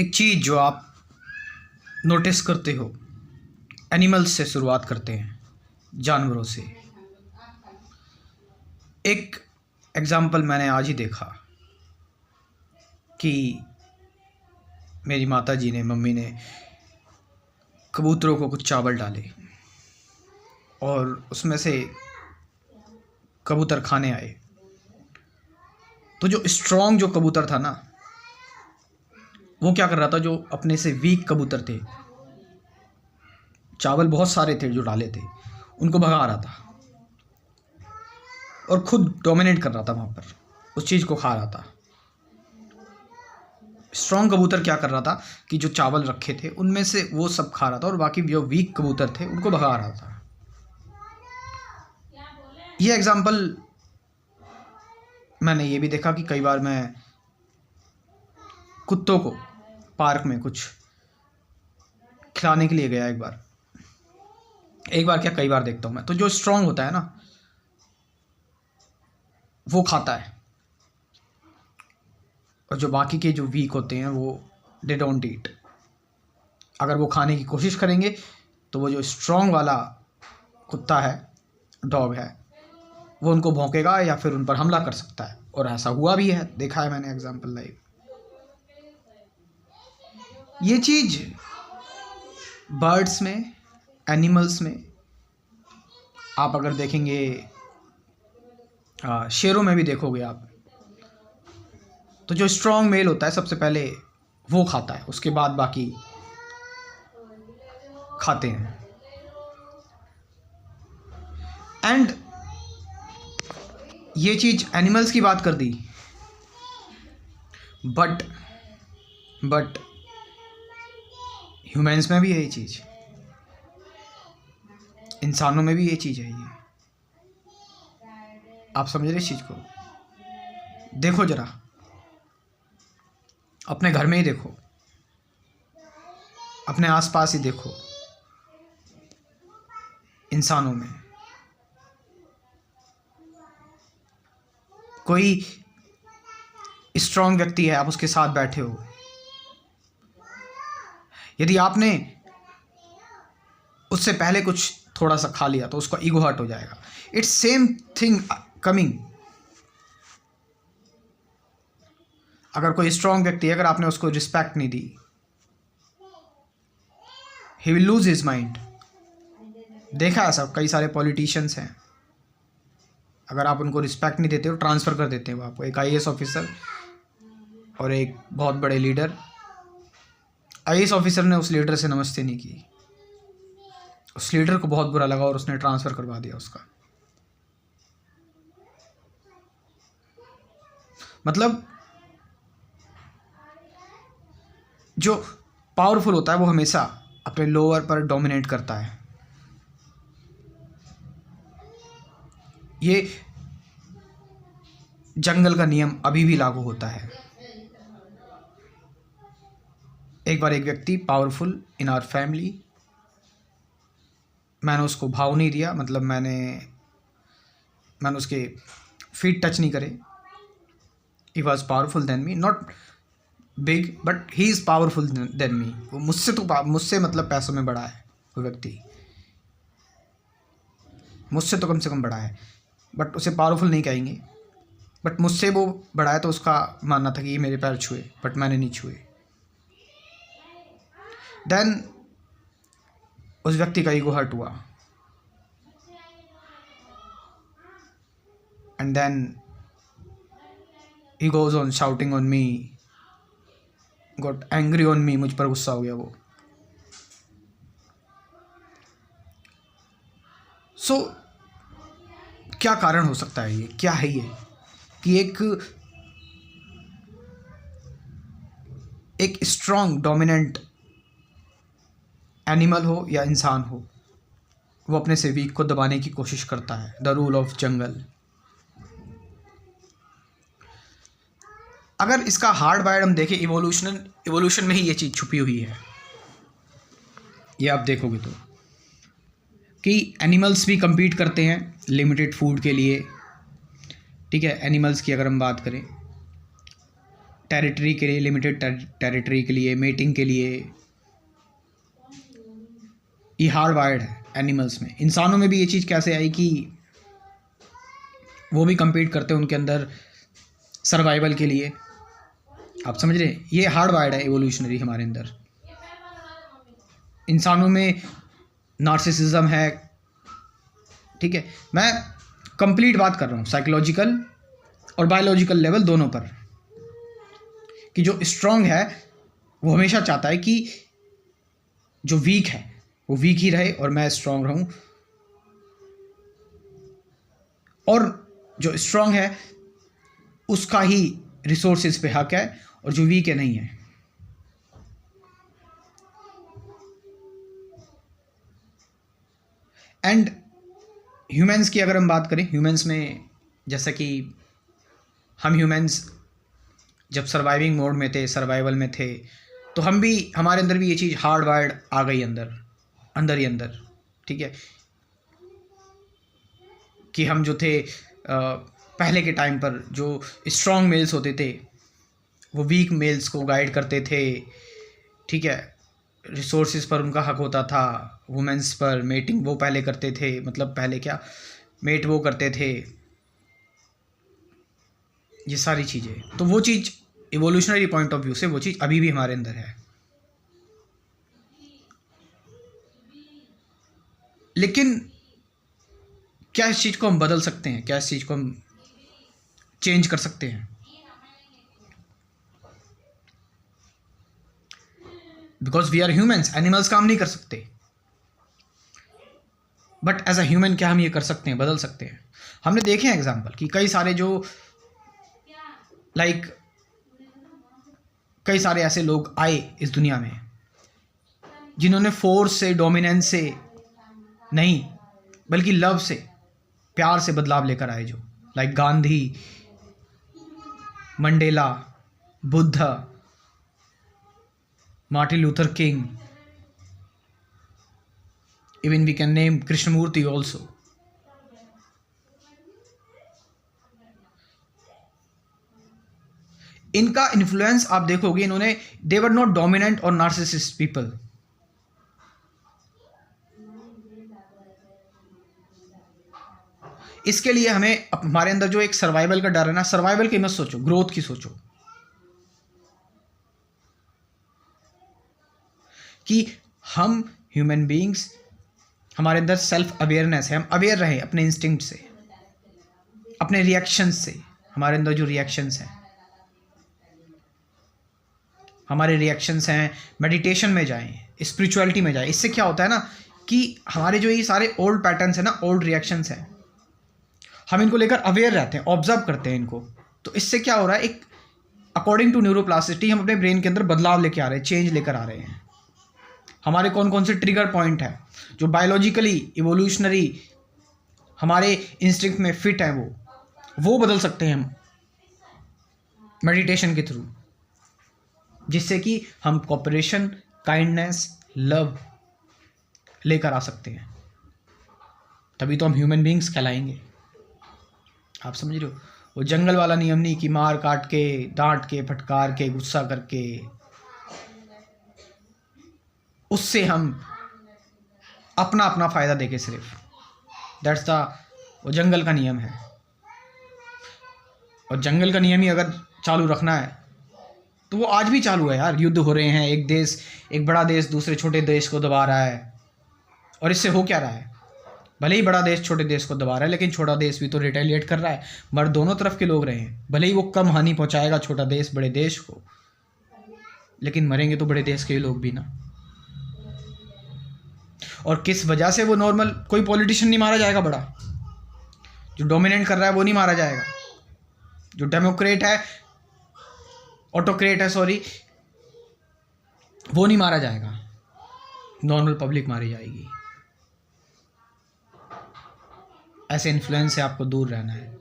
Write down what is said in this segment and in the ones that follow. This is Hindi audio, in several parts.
एक चीज़ जो आप नोटिस करते हो, एनिमल्स से शुरुआत करते हैं, जानवरों से। एक एग्ज़ाम्पल मैंने आज ही देखा कि मेरी माताजी ने, मम्मी ने कबूतरों को कुछ चावल डाले और उसमें से कबूतर खाने आए। तो जो स्ट्रॉन्ग जो कबूतर था ना, वो क्या कर रहा था, जो अपने से वीक कबूतर थे, चावल बहुत सारे थे जो डाले थे, उनको भगा रहा था और खुद डोमिनेट कर रहा था, वहाँ पर उस चीज़ को खा रहा था। स्ट्रॉन्ग कबूतर क्या कर रहा था कि जो चावल रखे थे उनमें से वो सब खा रहा था और बाकी जो वीक कबूतर थे उनको भगा रहा था। ये एग्जाम्पल मैंने ये भी देखा कि कई बार मैं कुत्तों को पार्क में कुछ खिलाने के लिए गया, एक बार क्या कई बार देखता हूँ मैं, तो जो स्ट्रॉन्ग होता है ना वो खाता है और जो बाकी के जो वीक होते हैं वो दे डोंट ईट। अगर वो खाने की कोशिश करेंगे तो वो जो स्ट्रॉन्ग वाला कुत्ता है, डॉग है, वो उनको भौंकेगा या फिर उन पर हमला कर सकता है। और ऐसा हुआ भी है, देखा है मैंने एग्जाम्पल लाइव। ये चीज़ बर्ड्स में, एनिमल्स में आप अगर देखेंगे, शेरों में भी देखोगे आप, तो जो स्ट्रॉन्ग मेल होता है सबसे पहले वो खाता है, उसके बाद बाकी खाते हैं। एंड ये चीज़ एनिमल्स की बात कर दी, बट ह्यूमंस में भी है ये चीज़, इंसानों में भी ये चीज़ है। ये आप समझ रहे इस चीज़ को? देखो जरा, अपने घर में ही देखो, अपने आसपास ही देखो, इंसानों में कोई स्ट्रॉन्ग व्यक्ति है, आप उसके साथ बैठे हो, यदि आपने उससे पहले कुछ थोड़ा सा खा लिया तो उसका ईगो हर्ट हो जाएगा। It's same thing coming. अगर कोई स्ट्रॉन्ग व्यक्ति है, अगर आपने उसको रिस्पेक्ट नहीं दी, he will lose his mind. देखा है सब, कई सारे पॉलिटिशियंस हैं, अगर आप उनको रिस्पेक्ट नहीं देते हो ट्रांसफ़र कर देते हो आपको। एक आईएएस ऑफिसर और एक बहुत बड़े लीडर, आईएएस ऑफिसर ने उस लीडर से नमस्ते नहीं की, उस लीडर को बहुत बुरा लगा और उसने ट्रांसफ़र करवा दिया उसका। मतलब जो पावरफुल होता है वो हमेशा अपने लोअर पर डोमिनेट करता है। ये जंगल का नियम अभी भी लागू होता है। एक बार एक व्यक्ति पावरफुल इन आवर फैमिली, मैंने उसको भाव नहीं दिया, मतलब मैंने उसके फीट टच नहीं करे। He was powerful than me, not big but he is powerful than me. वो मुझसे मतलब पैसों में बड़ा है, वो व्यक्ति मुझसे तो कम से कम बड़ा है, बट उसे पावरफुल नहीं कहेंगे। बट मुझसे वो बड़ा है तो उसका मानना था कि ये मेरे पैर छुए, बट मैंने नहीं छुए। देन उस व्यक्ति का ईगो हर्ट हुआ and then he goes on shouting on me, got angry on me, मुझ पर गुस्सा हो गया वो। सो क्या कारण हो सकता है? ये क्या है? ये कि एक स्ट्रॉन्ग डोमिनेंट एनिमल हो या इंसान हो, वो अपने से वीक को दबाने की कोशिश करता है। द रूल ऑफ जंगल। अगर इसका हार्ड वायर्ड हम देखें, इवोल्यूशन में ही ये चीज़ छुपी हुई है। ये आप देखोगे तो कि एनिमल्स भी compete करते हैं लिमिटेड फूड के लिए, ठीक है। एनिमल्स की अगर हम बात करें, टेरिटरी के लिए, लिमिटेड टेरिटरी के लिए, मेटिंग के लिए, ये हार्ड वायर्ड है एनिमल्स में। इंसानों में भी ये चीज़ कैसे आई कि वो भी compete करते हैं उनके अंदर सर्वाइवल के लिए, आप समझ रहे हैं? ये हार्ड वायर्ड है एवोल्यूशनरी हमारे अंदर। इंसानों में नार्सिसिज्म है, ठीक है। मैं कंप्लीट बात कर रहा हूँ साइकोलॉजिकल और बायोलॉजिकल लेवल दोनों पर, कि जो स्ट्रांग है वो हमेशा चाहता है कि जो वीक है वो वीक ही रहे और मैं स्ट्रांग रहूं, और जो स्ट्रांग है उसका ही रिसोर्सेज पे हक है और जो वीक है नहीं है। एंड ह्यूमंस की अगर हम बात करें, ह्यूमंस में जैसा कि हम ह्यूमंस जब सर्वाइविंग मोड में थे, सर्वाइवल में थे, तो हम भी, हमारे अंदर भी ये चीज़ हार्ड वायर्ड आ गई अंदर ही अंदर, ठीक है। कि हम जो थे पहले के टाइम पर जो स्ट्रॉन्ग मेल्स होते थे वो वीक मेल्स को गाइड करते थे, ठीक है। रिसोर्सेज पर उनका हक होता था, वुमेंस पर मेटिंग वो पहले करते थे, मतलब पहले क्या, मेट वो करते थे, ये सारी चीज़ें। तो वो चीज़ इवोल्यूशनरी पॉइंट ऑफ व्यू से वो चीज़ अभी भी हमारे अंदर है। लेकिन क्या इस चीज़ को हम बदल सकते हैं? क्या इस चीज़ को हम चेंज कर सकते हैं? Because we are humans, animals काम नहीं कर सकते, बट एज अ ह्यूमन क्या हम ये कर सकते हैं, बदल सकते हैं? हमने देखे हैं एग्जाम्पल कि कई सारे जो कई सारे ऐसे लोग आए इस दुनिया में जिन्होंने फोर्स से, डोमिनेंस से नहीं बल्कि लव से, प्यार से बदलाव लेकर आए, जो like Gandhi, Mandela, Buddha, Martin Luther king, even we can name Krishnamurti also. इनका इन्फ्लुएंस आप देखोगे, इन्होंने, दे वर नॉट डोमिनेंट और नार्सिसिस्ट पीपल। इसके लिए हमें हमारे अंदर जो एक सर्वाइवल का डर है ना, सर्वाइवल की मत सोचो, ग्रोथ की सोचो, कि हम ह्यूमन बीइंग्स, हमारे अंदर सेल्फ अवेयरनेस है, हम अवेयर रहे अपने इंस्टिंक्ट से, अपने रिएक्शंस से। हमारे अंदर जो रिएक्शंस हैं, हमारे रिएक्शंस हैं, मेडिटेशन में जाएं, स्पिरिचुअलिटी में जाएं। इससे क्या होता है ना कि हमारे जो ये सारे ओल्ड पैटर्न्स हैं ना, ओल्ड रिएक्शंस हैं, हम इनको लेकर अवेयर रहते हैं, ऑब्जर्व करते हैं इनको। तो इससे क्या हो रहा है, एक अकॉर्डिंग टू न्यूरोप्लास्टिसिटी हम अपने ब्रेन के अंदर बदलाव लेके आ रहे हैं, चेंज लेकर आ रहे हैं। हमारे कौन कौन से ट्रिगर पॉइंट है जो बायोलॉजिकली, इवोल्यूशनरी हमारे इंस्टिंक्ट में फिट है, वो बदल सकते हैं हम मेडिटेशन के थ्रू, जिससे कि हम कोऑपरेशन, काइंडनेस, लव लेकर आ सकते हैं। तभी तो हम ह्यूमन बीइंग्स कहलाएंगे। आप समझ रहे हो? वो जंगल वाला नियम नहीं कि मार काट के, डांट के, फटकार के, गुस्सा करके, उससे हम अपना अपना फ़ायदा देके सिर्फ, दैट्स द, वो जंगल का नियम है। और जंगल का नियम ही अगर चालू रखना है तो वो आज भी चालू है यार। युद्ध हो रहे हैं, एक देश, एक बड़ा देश दूसरे छोटे देश को दबा रहा है, और इससे हो क्या रहा है? भले ही बड़ा देश छोटे देश को दबा रहा है, लेकिन छोटा देश भी तो रिटेलिएट कर रहा है। मर दोनों तरफ के लोग रहे हैं। भले ही वो कम हानि पहुंचाएगा छोटा देश बड़े देश को, लेकिन मरेंगे तो बड़े देश के ही लोग भी ना। और किस वजह से वो नॉर्मल, कोई पॉलिटिशियन नहीं मारा जाएगा बड़ा, जो डोमिनेट कर रहा है वो नहीं मारा जाएगा, जो डेमोक्रेट है, ऑटोक्रेट है सॉरी, वो नहीं मारा जाएगा, नॉर्मल पब्लिक मारी जाएगी। ऐसे इन्फ्लुएंस से आपको दूर रहना है।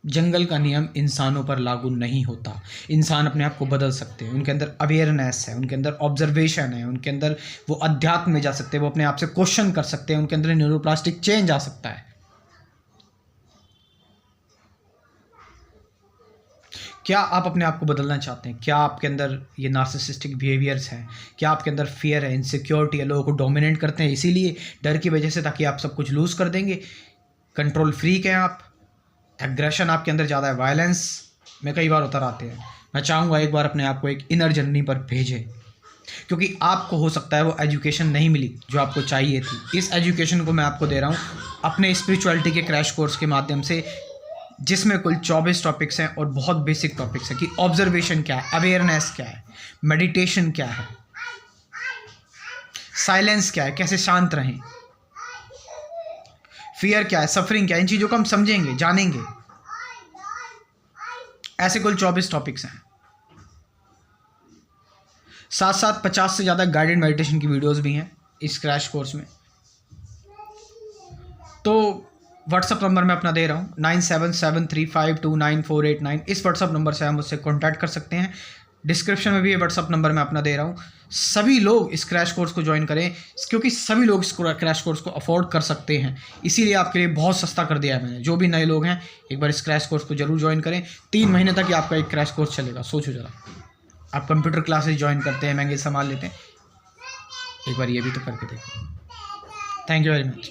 जंगल का नियम इंसानों पर लागू नहीं होता। इंसान अपने आप को बदल सकते हैं, उनके अंदर अवेयरनेस है, उनके अंदर ऑब्जर्वेशन है, उनके अंदर वो अध्यात्म में जा सकते हैं, वो अपने आप से क्वेश्चन कर सकते हैं, उनके अंदर न्यूरोप्लास्टिक चेंज आ सकता है। क्या आप अपने आप को बदलना चाहते हैं? क्या आपके अंदर ये नार्सिसिस्टिक बिहेवियर्स हैं? क्या आपके अंदर फियर है, इनसिक्योरिटी है, लोगों को डोमिनेट करते हैं इसीलिए डर की वजह से, ताकि आप सब कुछ लूज़ कर देंगे? कंट्रोल फ्रीक हैं आप, एग्रेशन आपके अंदर ज़्यादा है, वायलेंस में कई बार उतर आते हैं। मैं चाहूँगा एक बार अपने आप को एक इनर जर्नी पर भेजें, क्योंकि आपको हो सकता है वो एजुकेशन नहीं मिली जो आपको चाहिए थी। इस एजुकेशन को मैं आपको दे रहा हूँ अपने स्पिरिचुअलिटी के क्रैश कोर्स के माध्यम से, जिसमें कुल 24 टॉपिक्स हैं और बहुत बेसिक टॉपिक्स हैं कि ऑब्जर्वेशन क्या है, अवेयरनेस क्या है, मेडिटेशन क्या है, साइलेंस क्या है, कैसे शांत रहें, फियर क्या है, सफरिंग क्या है, इन चीज़ों को हम समझेंगे, जानेंगे। ऐसे कुल 24 टॉपिक्स हैं। साथ साथ 50 से ज़्यादा गाइडेड मेडिटेशन की वीडियोस भी हैं इस क्रैश कोर्स में। तो व्हाट्सअप नंबर मैं अपना दे रहा हूँ 9773529489। इस व्हाट्सअप नंबर से आप मुझसे कॉन्टैक्ट कर सकते हैं। डिस्क्रिप्शन में भी ये व्हाट्सअप नंबर मैं अपना दे रहा हूँ। सभी लोग इस क्रैश कोर्स को ज्वाइन करें, क्योंकि सभी लोग इस क्रैश कोर्स को अफोर्ड कर सकते हैं। इसीलिए आपके लिए बहुत सस्ता कर दिया है मैंने। जो भी नए लोग हैं एक बार इस क्रैश कोर्स को जरूर ज्वाइन करें। 3 महीने तक ये आपका एक क्रैश कोर्स चलेगा। सोचो ज़रा, आप कंप्यूटर क्लासेस ज्वाइन करते हैं, महंगे सामान लेते हैं, एक बार ये भी तो करके देखो। Thank you very much.